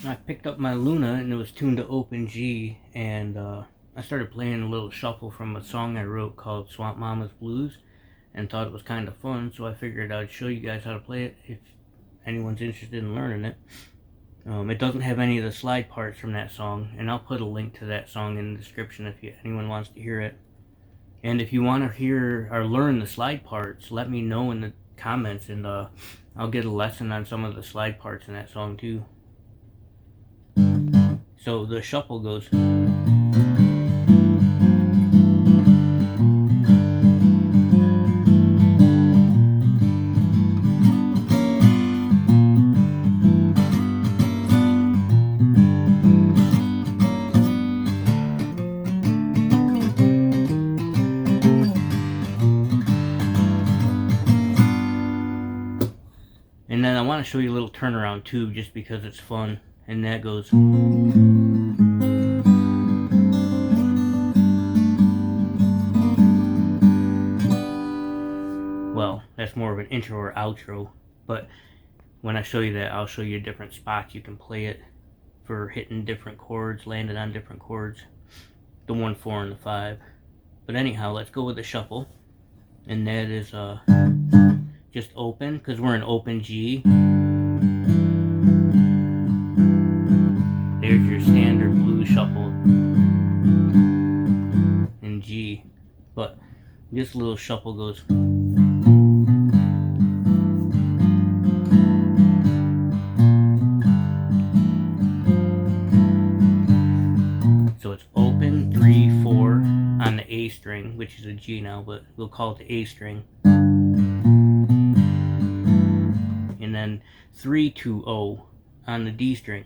I picked up my Luna and it was tuned to open G, and I started playing a little shuffle from a song I wrote called Swamp Mama's Blues, and thought it was kind of fun, so I figured I'd show you guys how to play it if anyone's interested in learning it. It doesn't have any of the slide parts from that song, and I'll put a link to that song in the description if anyone wants to hear it. And if you want to hear or learn the slide parts, let me know in the comments, and I'll get a lesson on some of the slide parts in that song too. So the shuffle goes. And then I want to show you a little turnaround too, just because it's fun. And that goes. Well, that's more of an intro or outro, but when I show you that, I'll show you different spots you can play it for hitting different chords, landing on different chords, the 1, 4, and the 5. But anyhow, let's go with the shuffle, and that is just open, because we're in open G. There's your standard blues shuffle in G, but this little shuffle goes. So it's open 3, 4 on the A string, which is a G now, but we'll call it the A string. And then 3, 2, 0 on the D string.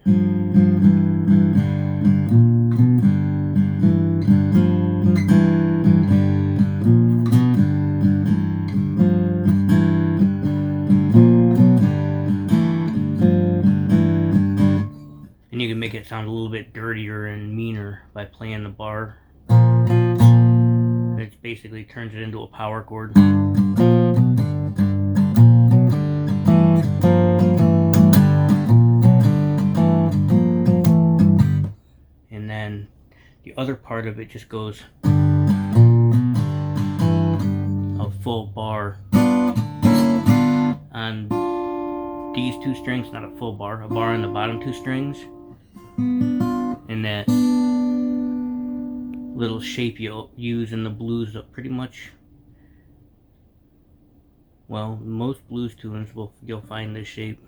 And you can make it sound a little bit dirtier and meaner by playing the bar. It basically turns it into a power chord. And then the other part of it just goes a full bar on these 2 strings, not a full bar, a bar on the bottom 2 strings. And that little shape you'll use in the blues, pretty much, well, most blues tunes you'll find this shape.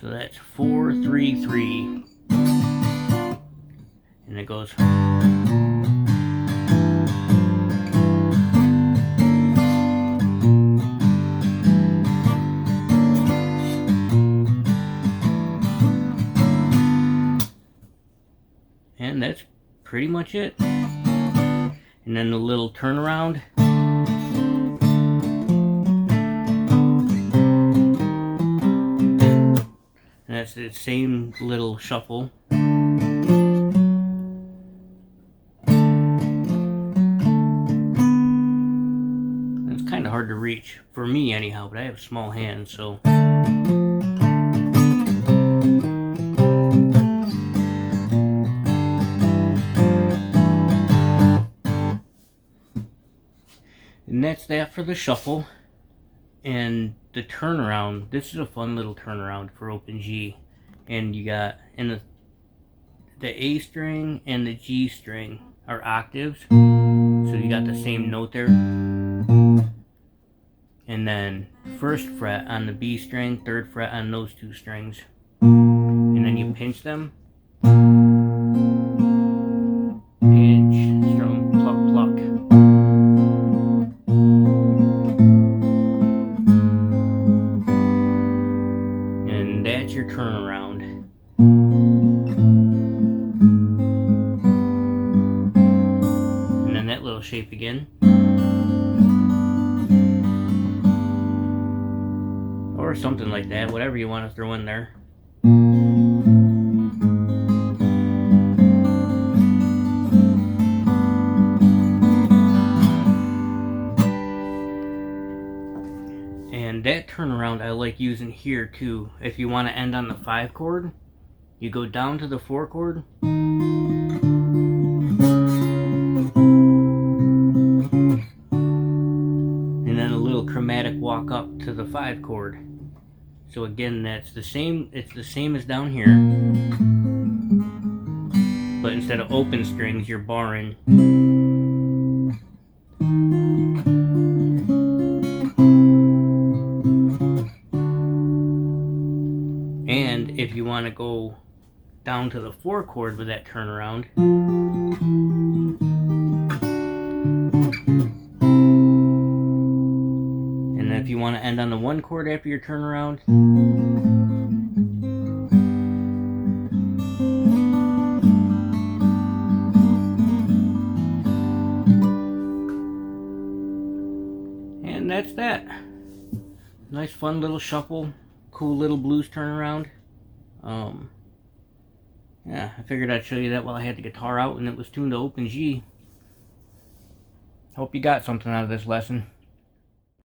So that's 4, 3, 3, and it goes. And that's pretty much it. And then the little turnaround. And that's the same little shuffle. It's kind of hard to reach, for me anyhow, but I have small hands, so. And that's that for the shuffle. And the turnaround, this is a fun little turnaround for open G. And you got, in the A string and the G string are octaves, so you got the same note there. And then 1st fret on the B string, 3rd fret on those 2 strings, and then you pinch them. Pinch, strum, pluck, pluck. And that's your turnaround. And then that little shape again. Or something like that, whatever you want to throw in there. And that turnaround I like using here too. If you want to end on the 5 chord, you go down to the 4 chord, and then a little chromatic walk up to the 5 chord. So again, that's the same, it's the same as down here, but instead of open strings, you're barring. And if you want to go down to the 4 chord with that turnaround, and then if you want to end on the 1 chord after your turnaround, and that's that. Nice fun little shuffle, cool little blues turnaround. Yeah, I figured I'd show you that while I had the guitar out and it was tuned to open G. Hope you got something out of this lesson.